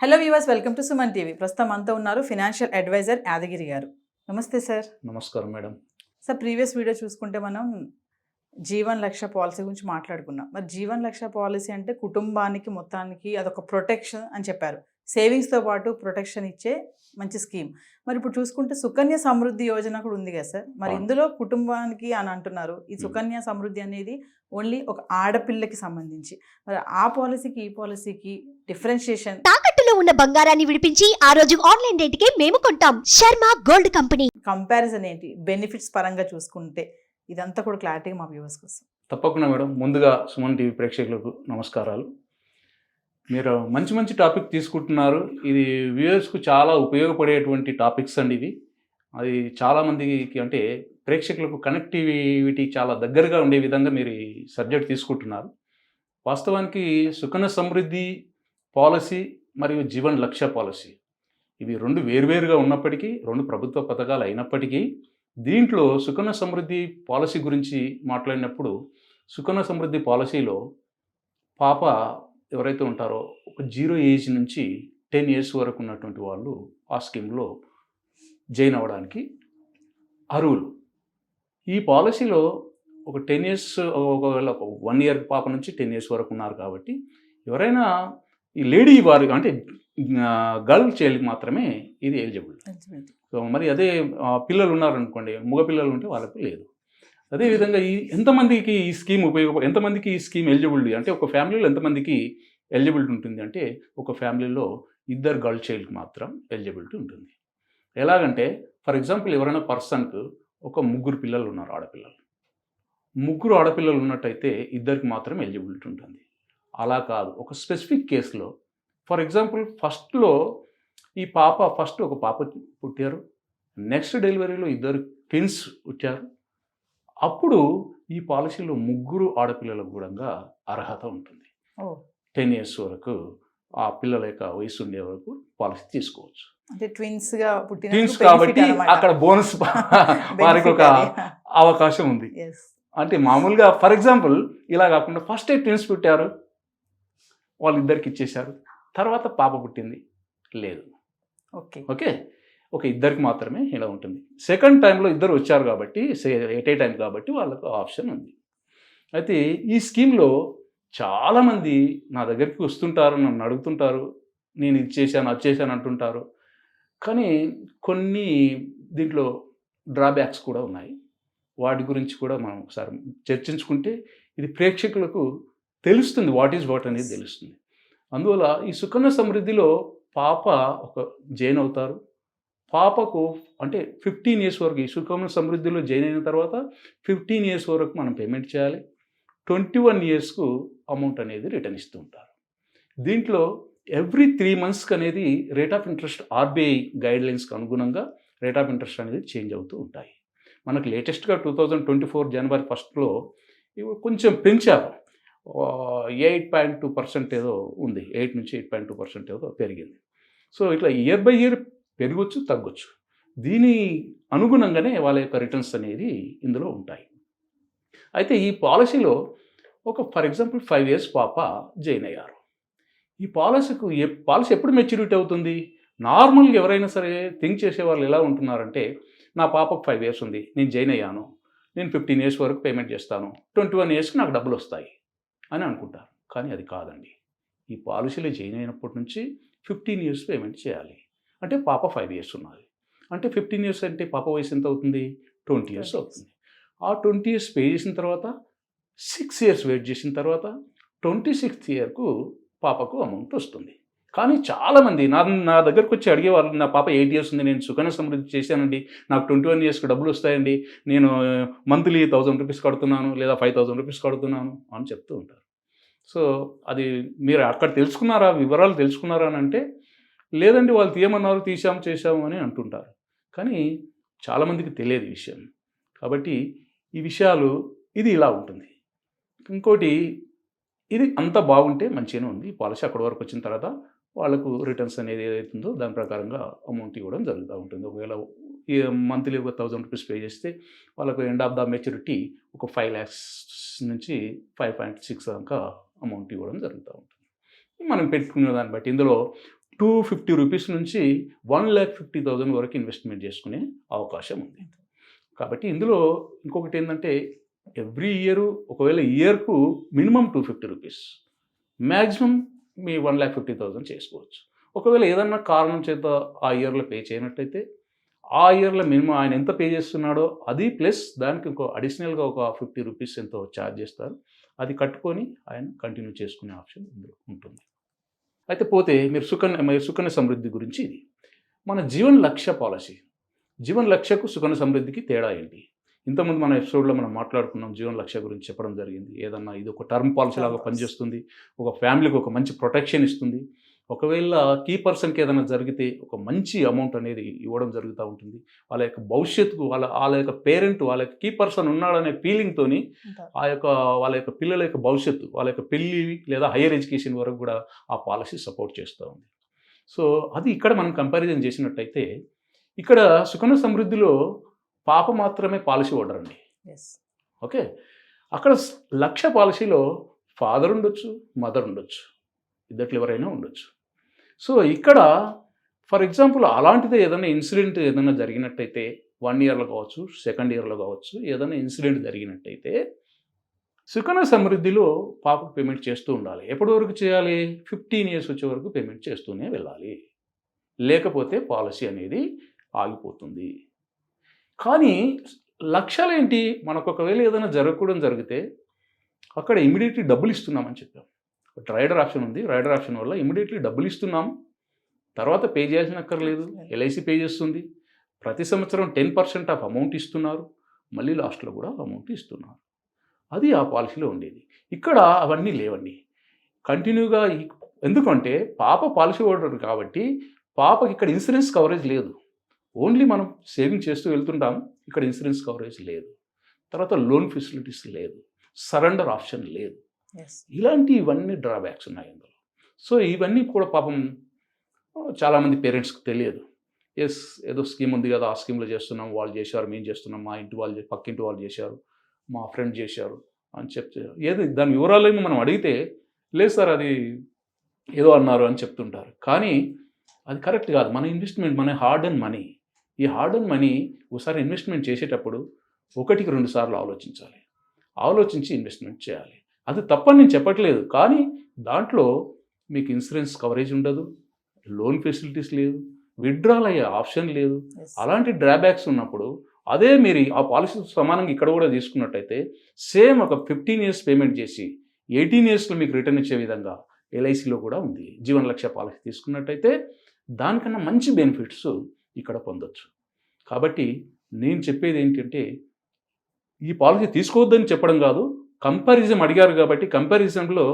Hello viewers, welcome to Suman TV. ప్రస్తుతం మనతో ఉన్నారు ఫినాన్షియల్ అడ్వైజర్ యాదగిరి గారు. నమస్తే సార్. నమస్కారం మేడం. సార్, ప్రీవియస్ వీడియో చూసుకుంటే మనం జీవన్ లక్ష్య పాలసీ గురించి మాట్లాడుకున్నాం. మరి జీవన్ లక్ష్య పాలసీ అంటే కుటుంబానికి మొత్తానికి అదొక ప్రొటెక్షన్ అని చెప్పారు. సేవింగ్స్తో పాటు ప్రొటెక్షన్ ఇచ్చే మంచి స్కీమ్. మరి ఇప్పుడు చూసుకుంటే సుకన్య సమృద్ధి యోజన కూడా ఉంది కదా సార్. మరి ఇందులో కుటుంబానికి అని అంటున్నారు. ఈ సుకన్య సమృద్ధి అనేది ఓన్లీ ఒక ఆడపిల్లకి సంబంధించి. మరి ఆ పాలసీకి ఈ పాలసీకి డిఫరెన్షియేషన్, తాకట్టులో ఉన్న బంగారాన్ని విడిపించి ఆ రోజు ఆన్లైన్ రేటుకే మేము కొంటాం. Sharma gold company. కంపారిజన్ ఏంటి, బెనిఫిట్స్ పరంగా చూసుకుంటే ఇదంతా కూడా క్లారిటీగా మా వ్యూవర్స్ కోసం. తప్పకుండా మేడం. ముందుగా సుమన్ టీవీ ప్రేక్షకులకు నమస్కారాలు. మీరు మంచి మంచి టాపిక్ తీసుకుంటున్నారు. ఇది వ్యూవర్స్కు చాలా ఉపయోగపడేటువంటి టాపిక్స్ అండి ఇవి. అది చాలామందికి అంటే ప్రేక్షకులకు కనెక్టివిటీ చాలా దగ్గరగా ఉండే విధంగా మీరు ఈ సబ్జెక్ట్ తీసుకుంటున్నారు. వాస్తవానికి సుకన్య సమృద్ధి పాలసీ మరియు జీవన్ లక్ష్య పాలసీ ఇవి రెండు వేరువేరుగా ఉన్నప్పటికీ, రెండు ప్రభుత్వ పథకాలు అయినప్పటికీ, దీంట్లో సుకన్య సమృద్ధి పాలసీ గురించి మాట్లాడినప్పుడు సుకన్య సమృద్ధి పాలసీలో పాప ఎవరైతే ఉంటారో ఒక 0 ఏజ్ నుంచి 10 ఇయర్స్ వరకు ఉన్నటువంటి వాళ్ళు ఆ స్కీమ్లో జాయిన్ అవ్వడానికి అర్హులు. ఈ పాలసీలో ఒక 10 ఇయర్స్, ఒకవేళ ఒక 1 ఇయర్ పాప నుంచి 10 ఇయర్స్ వరకు ఉన్నారు కాబట్టి ఎవరైనా ఈ లేడీ వారు అంటే గర్ల్ చైల్డ్కి మాత్రమే ఇది ఎలిజిబుల్. సో మరి అదే పిల్లలు ఉన్నారనుకోండి, మగ పిల్లలు ఉంటే వాళ్ళకు లేదు. అదేవిధంగా ఎంతమందికి ఈ స్కీమ్ ఎంతమందికి ఈ స్కీమ్ ఎలిజిబిలిటీ అంటే ఒక ఫ్యామిలీలో ఎంతమందికి ఎలిజిబిలిటీ ఉంటుంది అంటే ఒక ఫ్యామిలీలో 2 గర్ల్ చైల్డ్కి మాత్రం ఎలిజిబిలిటీ ఉంటుంది. ఎలాగంటే ఫర్ ఎగ్జాంపుల్ ఎవరైనా పర్సన్కు ఒక 3 పిల్లలు ఉన్నారు, ఆడపిల్లలు. 3 ఆడపిల్లలు ఉన్నట్టయితే 2కి మాత్రం ఎలిజిబిలిటీ ఉంటుంది. అలా కాదు, ఒక స్పెసిఫిక్ కేసులో ఫర్ ఎగ్జాంపుల్ ఫస్ట్లో ఈ పాప ఒక పాప పుట్టారు, నెక్స్ట్ డెలివరీలో 2 ట్విన్స్ పుట్టారు. అప్పుడు ఈ పాలసీలో 3 ఆడపిల్లలకు కూడా అర్హత ఉంటుంది. 10 ఇయర్స్ వరకు ఆ పిల్లల యొక్క వయసు ఉండే వరకు పాలసీ తీసుకోవచ్చు. అంటే ట్విన్స్ కాబట్టి అక్కడ బోనస్ వారికి ఒక అవకాశం ఉంది. అంటే మామూలుగా ఫర్ ఎగ్జాంపుల్ ఇలా కాకుండా ఫస్ట్ ట్విన్స్ పుట్టారు, వాళ్ళిద్దరికి ఇచ్చేశారు, తర్వాత పాప పుట్టింది లేదు, ఓకే ఒక 2కి మాత్రమే ఇలా ఉంటుంది. సెకండ్ టైంలో 2 వచ్చారు కాబట్టి ఎట్ ఏ టైం కాబట్టి వాళ్ళకు ఆప్షన్ ఉంది. అయితే ఈ స్కీమ్లో చాలామంది నా దగ్గరికి వస్తుంటారు, నన్ను అడుగుతుంటారు, నేను ఇది చేశాను అది చేశాను అంటుంటారు. కానీ కొన్ని దీంట్లో డ్రాబ్యాక్స్ కూడా ఉన్నాయి. వాటి గురించి కూడా మనం ఒకసారి చర్చించుకుంటే ఇది ప్రేక్షకులకు తెలుస్తుంది, వాట్ ఈజ్ వాట్ అనేది తెలుస్తుంది. అందువల్ల ఈ సుకన్య సమృద్ధిలో పాప ఒక జాయిన్ అవుతారు. పాపకు అంటే 15 ఇయర్స్ వరకు ఈ సుకన్య సమృద్ధిలో జాయిన్ అయిన తర్వాత 15 ఇయర్స్ వరకు మనం పేమెంట్ చేయాలి. 21 ఇయర్స్కు అమౌంట్ అనేది రిటర్న్ ఇస్తూ ఉంటారు. దీంట్లో ఎవ్రీ 3 మంత్స్కి అనేది రేట్ ఆఫ్ ఇంట్రెస్ట్ ఆర్బీఐ గైడ్లైన్స్కి అనుగుణంగా రేట్ ఆఫ్ ఇంట్రెస్ట్ అనేది చేంజ్ అవుతూ ఉంటాయి. మనకు లేటెస్ట్గా 2024 జనవరి 1లో ఇవి కొంచెం పెంచారు. 8.2% ఏదో ఉంది, 8 నుంచి 8.2% ఏదో పెరిగింది. సో ఇట్లా ఇయర్ బై ఇయర్ పెరగొచ్చు, తగ్గొచ్చు. దీని అనుగుణంగానే వాళ్ళ యొక్క రిటర్న్స్ అనేది ఇందులో ఉంటాయి. అయితే ఈ పాలసీలో ఒక ఫర్ ఎగ్జాంపుల్ 5 ఇయర్స్ పాప జాయిన్ అయ్యారు. ఈ పాలసీ ఎప్పుడు మెచ్యూరిటీ అవుతుంది? నార్మల్గా ఎవరైనా సరే థింక్ చేసే వాళ్ళు ఎలా ఉంటున్నారంటే, నా పాపకు 5 ఇయర్స్ ఉంది, నేను జాయిన్ అయ్యాను, నేను 15 ఇయర్స్ వరకు పేమెంట్ చేస్తాను, 21 ఇయర్స్కి నాకు డబ్బులు వస్తాయి అని అనుకుంటారు. కానీ అది కాదండి. ఈ పాలసీలో జాయిన్ అయినప్పటి నుంచి 15 ఇయర్స్ పేమెంట్ చేయాలి. అంటే పాప 5 ఇయర్స్ ఉన్నది అంటే 15 ఇయర్స్ అంటే పాప వయసు ఎంత అవుతుంది? 20 ఇయర్స్ అవుతుంది. ఆ 20 ఇయర్స్ పే చేసిన తర్వాత 6 ఇయర్స్ వెయిట్ చేసిన తర్వాత 26th ఇయర్కు పాపకు అమౌంట్ వస్తుంది. కానీ చాలామంది నా దగ్గరకు వచ్చి అడిగేవాళ్ళు, నా పాప 8 ఇయర్స్ ఉంది, నేను సుకన్య సమృద్ధి చేశానండి, నాకు 21 ఇయర్స్కి డబ్బులు వస్తాయండి, నేను మంత్లీ 1000 రూపీస్ కడుతున్నాను లేదా 5000 రూపీస్ కడుతున్నాను అని చెప్తూ ఉంటారు. సో అది మీరు అక్కడ తెలుసుకున్నారా, వివరాలు తెలుసుకున్నారా అని అంటే, లేదండి వాళ్ళు తీయమన్నారు, చేశాము అని అంటుంటారు. కానీ చాలామందికి తెలియదు ఈ విషయం. కాబట్టి ఈ విషయాలు ఇది ఇలా ఉంటుంది. ఇంకోటి, ఇది అంత బాగుంటే మంచిగానే ఉంది. పాలసీ అక్కడి వరకు వచ్చిన తర్వాత వాళ్ళకు రిటర్న్స్ అనేది ఏదైతుందో దాని ప్రకారంగా అమౌంట్ ఇవ్వడం జరుగుతూ ఉంటుంది. ఒకవేళ ఈ మంత్లీ ఒక 1000 రూపీస్ పే చేస్తే వాళ్ళకు ఎండ్ ఆఫ్ ద మెచ్యూరిటీ ఒక 5 lakhs నుంచి 5.6 దాకా అమౌంట్ ఇవ్వడం జరుగుతూ ఉంటుంది. మనం పెట్టుకున్న దాన్ని బట్టి ఇందులో 250 రూపీస్ నుంచి 1,50,000 వరకు ఇన్వెస్ట్మెంట్ చేసుకునే అవకాశం ఉంది. కాబట్టి ఇందులో ఇంకొకటి ఏంటంటే ఎవ్రీ ఇయర్ ఒకవేళ ఇయర్కు మినిమం 250 రూపీస్, మ్యాక్సిమం మీ 1,50,000 చేసుకోవచ్చు. ఒకవేళ ఏదన్నా కారణం చేత ఆ ఇయర్లో పే చేయనట్టయితే ఆ ఇయర్లో మినిమం ఆయన ఎంత పే చేస్తున్నాడో అది ప్లస్ దానికి ఇంకో అడిషనల్గా ఒక 50 రూపీస్ ఎంతో ఛార్జ్ చేస్తారు. అది కట్టుకొని ఆయన కంటిన్యూ చేసుకునే ఆప్షన్ ఇందులో ఉంటుంది. అయితే పోతే మీరు సుకన్య సమృద్ధి గురించి ఇది మన జీవన్ లక్ష్య పాలసీ. జీవన్ లక్ష్యకు సుకన్య సమృద్ధికి తేడా ఏంటి? ఇంతకుముందు మన ఎపిసోడ్లో మనం మాట్లాడుకున్నాం, జీవన్ లక్ష్య గురించి చెప్పడం జరిగింది. ఏదన్నా ఇది ఒక టర్మ్ పాలసీ లాగా పనిచేస్తుంది, ఒక ఫ్యామిలీకి ఒక మంచి ప్రొటెక్షన్ ఇస్తుంది. ఒకవేళ కీ పర్సన్కి ఏదైనా జరిగితే ఒక మంచి అమౌంట్ అనేది ఇవ్వడం జరుగుతూ ఉంటుంది. వాళ్ళ యొక్క భవిష్యత్తుకు వాళ్ళ యొక్క పేరెంట్ వాళ్ళ యొక్క కీ పర్సన్ ఉన్నాడనే ఫీలింగ్తోని వాళ్ళ యొక్క పిల్లల యొక్క భవిష్యత్తు, వాళ్ళ యొక్క పెళ్ళి లేదా హైయర్ ఎడ్యుకేషన్ వరకు కూడా ఆ పాలసీ సపోర్ట్ చేస్తూ ఉంది. సో అది ఇక్కడ మనం కంపారిజన్ చేసినట్టయితే ఇక్కడ సుకన్య సమృద్ధిలో పాప మాత్రమే పాలసీ హోల్డర్ అండి. ఓకే, అక్కడ లక్ష్య పాలసీలో ఫాదర్ ఉండొచ్చు, మదర్ ఉండొచ్చు, ఇద్దట్లు ఎవరైనా ఉండొచ్చు. సో ఇక్కడ ఫర్ ఎగ్జాంపుల్ అలాంటిదే ఏదైనా ఇన్సిడెంట్ ఏదైనా జరిగినట్టయితే 1 ఇయర్లో కావచ్చు, 2nd ఇయర్లో కావచ్చు, ఏదైనా ఇన్సిడెంట్ జరిగినట్టయితే సుకన్య సమృద్ధిలో పాపకు పేమెంట్ చేస్తూ ఉండాలి. ఎప్పటి వరకు చేయాలి? 15 ఇయర్స్ వచ్చే వరకు పేమెంట్ చేస్తూనే వెళ్ళాలి, లేకపోతే పాలసీ అనేది ఆగిపోతుంది. కానీ లక్ష్యాలు ఏంటి? మనకు ఒకవేళ ఏదైనా జరిగితే అక్కడ ఇమీడియట్లీ డబ్బులు ఇస్తున్నామని చెప్పాం. రైడర్ ఆప్షన్ ఉంది, రైడర్ ఆప్షన్ వల్ల ఇమీడియట్లీ డబ్బులు ఇస్తున్నాం, తర్వాత పే చేయాల్సిన అక్కర్లేదు, ఎల్ఐసి పే చేస్తుంది. ప్రతి సంవత్సరం 10% ఆఫ్ అమౌంట్ ఇస్తున్నారు, మళ్ళీ లాస్ట్లో కూడా అమౌంట్ ఇస్తున్నారు. అది ఆ పాలసీలో ఉండేది. ఇక్కడ అవన్నీ లేవండి. కంటిన్యూగా ఎందుకంటే పాప పాలసీ హోల్డర్ కాబట్టి పాపకి ఇక్కడ ఇన్సూరెన్స్ కవరేజ్ లేదు. ఓన్లీ మనం సేవింగ్ చేస్తూ వెళ్తుంటాం, ఇక్కడ ఇన్సూరెన్స్ కవరేజ్ లేదు, తర్వాత లోన్ ఫెసిలిటీస్ లేదు, సరెండర్ ఆప్షన్ లేదు. ఇవన్నీ డ్రాబ్యాక్స్ ఉన్నాయి అందులో. సో ఇవన్నీ కూడా పాపం చాలామంది పేరెంట్స్కి తెలియదు. ఏదో స్కీమ్ ఉంది కదా, ఆ స్కీమ్లో చేస్తున్నాం, వాళ్ళు చేశారు, మేము చేస్తున్నాం, మా ఇంటి వాళ్ళు పక్కింటి వాళ్ళు చేశారు, మా ఫ్రెండ్ చేశారు అని చెప్తే దాని వివరాలు మనం అడిగితే లేదు సార్ అది ఏదో అన్నారు అని చెప్తుంటారు. కానీ అది కరెక్ట్ కాదు. మన ఇన్వెస్ట్మెంట్, మన హార్డ్ అండ్ మనీ, ఈ హార్డ్ అండ్ మనీ ఒకసారి ఇన్వెస్ట్మెంట్ చేసేటప్పుడు 1కి 2 సార్లు ఆలోచించి ఇన్వెస్ట్మెంట్ చేయాలి. అది తప్పని నేను చెప్పట్లేదు, కానీ దాంట్లో మీకు ఇన్సూరెన్స్ కవరేజ్ ఉండదు, లోన్ ఫెసిలిటీస్ లేదు, విత్డ్రాల్ అయ్యే ఆప్షన్ లేదు. అలాంటి డ్రాబ్యాక్స్ ఉన్నప్పుడు అదే మీరు ఆ పాలసీ సమానంగా ఇక్కడ కూడా తీసుకున్నట్టయితే సేమ్ ఒక 15 ఇయర్స్ పేమెంట్ చేసి 18 ఇయర్స్లో మీకు రిటర్న్ ఇచ్చే విధంగా ఎల్ఐసిలో కూడా ఉంది. జీవన్ లక్ష్య పాలసీ తీసుకున్నట్టయితే దానికన్నా మంచి బెనిఫిట్స్ ఇక్కడ పొందొచ్చు. కాబట్టి నేను చెప్పేది ఏంటంటే ఈ పాలసీ తీసుకోవద్దని చెప్పడం కాదు, కంపారిజన్ అడిగారు కాబట్టి కంపారిజన్లో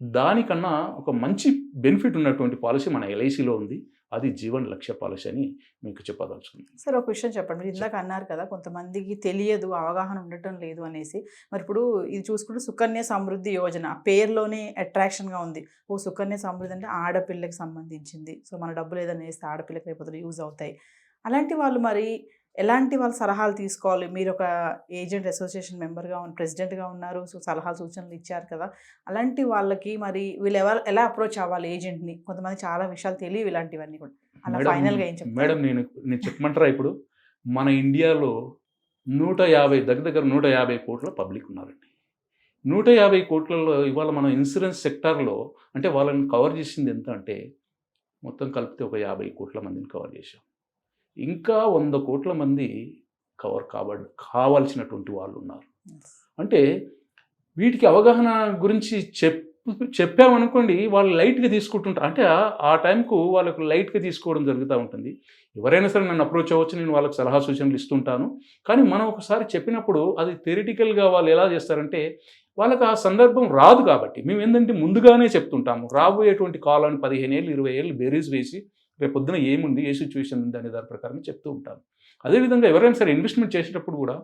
దానికన్నా ఒక మంచి బెనిఫిట్ ఉన్నటువంటి పాలసీ మన ఎల్ఐసిలో ఉంది. అది జీవన్ లక్ష్య పాలసీ అని మీకు చెప్పదలుచుకుంది. సార్ ఒక విషయం చెప్పండి, మీరు ఇందాక అన్నారు కదా కొంతమందికి తెలియదు, అవగాహన ఉండటం లేదు అనేసి. మరి ఇప్పుడు ఇది చూసుకుంటే సుకన్య సమృద్ధి యోజన ఆ పేరులోనే అట్రాక్షన్గా ఉంది. ఓ సుకన్య సమృద్ధి అంటే ఆడపిల్లకి సంబంధించింది, సో మన డబ్బులు ఏదైనా వేస్తే ఆడపిల్లకి రేపు యూజ్ అవుతాయి. అలాంటి వాళ్ళు మరి ఎలాంటి వాళ్ళ సలహాలు తీసుకోవాలి? మీరు ఒక ఏజెంట్ అసోసియేషన్ మెంబర్గా ప్రెసిడెంట్గా ఉన్నారు, సో సలహాలు సూచనలు ఇచ్చారు కదా, అలాంటి వాళ్ళకి మరి వీళ్ళు ఎలా అప్రోచ్ అవ్వాలి ఏజెంట్ని? కొంతమంది చాలా విషయాలు తెలియవు ఇలాంటివన్నీ కూడా. అలా ఫైనల్గా ఏం చెప్తారు? మేడం నేను చెప్పమంటారా, ఇప్పుడు మన ఇండియాలో 150 కోట్ల పబ్లిక్ ఉన్నారండి. 150 కోట్లలో ఇవాళ మనం ఇన్సూరెన్స్ సెక్టార్లో అంటే వాళ్ళని కవర్ చేసింది ఎంత అంటే మొత్తం కలిపితే ఒక 50 కోట్ల మందిని కవర్ చేశాం. ఇంకా 100 కోట్ల మంది కవర్ కావాల్సినటువంటి వాళ్ళు ఉన్నారు. అంటే వీటికి అవగాహన గురించి చెప్పామనుకోండి, వాళ్ళు లైట్గా తీసుకుంటుంటారు. అంటే ఆ టైంకు వాళ్ళకు లైట్గా తీసుకోవడం జరుగుతూ ఉంటుంది. ఎవరైనా సరే నన్ను అప్రోచ్ అవ్వచ్చు, నేను వాళ్ళకి సలహా సూచనలు ఇస్తుంటాను. కానీ మనం ఒకసారి చెప్పినప్పుడు అది థియరిటికల్గా వాళ్ళు ఎలా చేస్తారంటే వాళ్ళకి ఆ సందర్భం రాదు. కాబట్టి మేము ఏంటంటే ముందుగానే చెప్తుంటాము, రాబోయేటువంటి కాలాన్ని 15 ఏళ్ళు 20 ఏళ్ళు బేరీజ్ వేసి రేపు పొద్దున ఏముంది, ఏ సిచ్యువేషన్ ఉంది అనే దాని ప్రకారం చెప్తూ ఉంటాను. అదేవిధంగా ఎవరైనా సరే ఇన్వెస్ట్మెంట్ చేసేటప్పుడు కూడా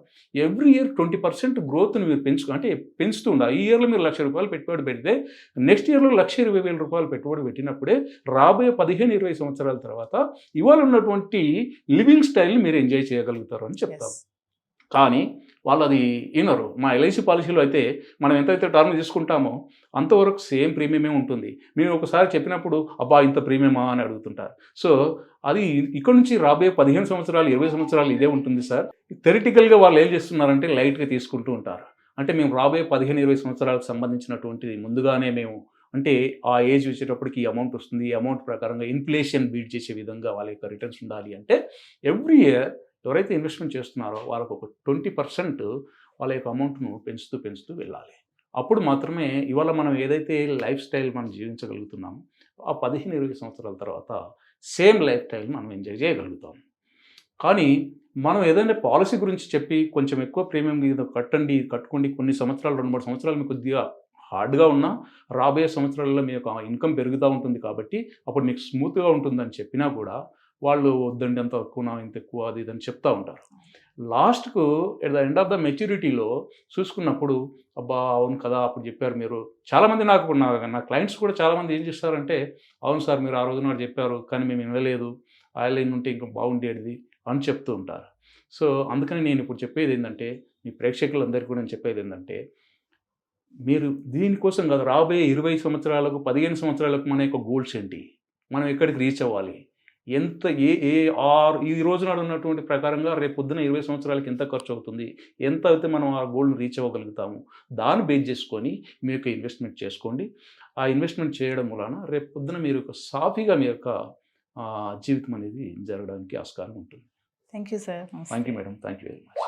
ఎవ్రీ ఇయర్ 20% గ్రోత్ని మీరు పెంచుతూ ఉండాలి. ఈ ఇయర్లో మీరు ₹1,00,000 పెట్టుబడి పెడితే నెక్స్ట్ ఇయర్లో ₹1,20,000 పెట్టుబడి పెట్టినప్పుడే రాబోయే 15-20 సంవత్సరాల తర్వాత ఇవాళ ఉన్నటువంటి లివింగ్ స్టైల్ని మీరు ఎంజాయ్ చేయగలుగుతారు అని చెప్తాం. కానీ వాళ్ళు అది వినరు. మా ఎల్ఐసి పాలసీలో అయితే మనం ఎంతైతే టర్మ్ తీసుకుంటామో అంతవరకు సేమ్ ప్రీమియమే ఉంటుంది. మేము ఒకసారి చెప్పినప్పుడు అబ్బా ఇంత ప్రీమియమా అని అడుగుతుంటారు. సో అది ఇక్కడ నుంచి రాబోయే 15 సంవత్సరాలు 20 సంవత్సరాలు ఇదే ఉంటుంది సార్. థెరిటికల్గా వాళ్ళు ఏం చేస్తున్నారంటే లైట్గా తీసుకుంటూ ఉంటారు. అంటే మేము రాబోయే 15-20 సంవత్సరాలకు సంబంధించినటువంటిది ముందుగానే మేము అంటే ఆ ఏజ్ వచ్చేటప్పటికి ఈ అమౌంట్ వస్తుంది, ఈ అమౌంట్ ప్రకారంగా ఇన్ఫ్లేషన్ బీట్ చేసే విధంగా వాళ్ళ యొక్క రిటర్న్స్ ఉండాలి అంటే ఎవ్రీ ఇయర్ ఎవరైతే ఇన్వెస్ట్మెంట్ చేస్తున్నారో వాళ్ళకు ఒక 20% వాళ్ళ యొక్క అమౌంట్ను పెంచుతూ వెళ్ళాలి. అప్పుడు మాత్రమే ఇవాళ మనం ఏదైతే లైఫ్ స్టైల్ మనం జీవించగలుగుతున్నామో ఆ 15-20 సంవత్సరాల తర్వాత సేమ్ లైఫ్ స్టైల్ మనం ఎంజాయ్ చేయగలుగుతాం. కానీ మనం ఏదైనా పాలసీ గురించి చెప్పి కొంచెం ఎక్కువ ప్రీమియం మీద కట్టుకోండి కొన్ని సంవత్సరాలు 2-3 సంవత్సరాలు మీకు కొద్దిగా హార్డ్గా ఉన్నా రాబోయే సంవత్సరాల్లో మీ యొక్క ఇన్కమ్ పెరుగుతూ ఉంటుంది కాబట్టి అప్పుడు మీకు స్మూత్గా ఉంటుందని చెప్పినా కూడా వాళ్ళు వద్దండి అంత ఎక్కువ ఇంత ఎక్కువ అది ఇదని చెప్తూ ఉంటారు. లాస్ట్కు at the end of the మెచ్యూరిటీలో చూసుకున్నప్పుడు అబ్బా అవును కదా అప్పుడు చెప్పారు మీరు. చాలామంది నా క్లయింట్స్ కూడా చాలామంది ఏం చేస్తారంటే అవును సార్ మీరు ఆ రోజు నాడు చెప్పారు కానీ మేము వినలేదు, ఐలైన్ ఉంటే ఇంకా బాగుండేది అని చెప్తూ ఉంటారు. సో అందుకని నేను ఇప్పుడు చెప్పేది ఏంటంటే మీ ప్రేక్షకులందరికీ కూడా నేను చెప్పేది ఏంటంటే మీరు దీనికోసం కాదు రాబోయే 20 సంవత్సరాలకు 15 సంవత్సరాలకు మన యొక్క గోల్స్ ఏంటి, మనం ఎక్కడికి రీచ్ అవ్వాలి, ఎంత ఈ రోజు నాడు ఉన్నటువంటి ప్రకారంగా రేపు పొద్దున 20 సంవత్సరాలకి ఎంత ఖర్చు అవుతుంది, ఎంత అయితే మనం ఆ గోల్ని రీచ్ అవ్వగలుగుతాము దాన్ని బేస్ చేసుకొని మీ యొక్క ఇన్వెస్ట్మెంట్ చేసుకోండి. ఆ ఇన్వెస్ట్మెంట్ చేయడం వలన రేపు పొద్దున మీరు యొక్క సాఫీగా మీ యొక్క జీవితం అనేది జరగడానికి ఆస్కారం ఉంటుంది. Thank you sir. Thank you madam. Thank you very much.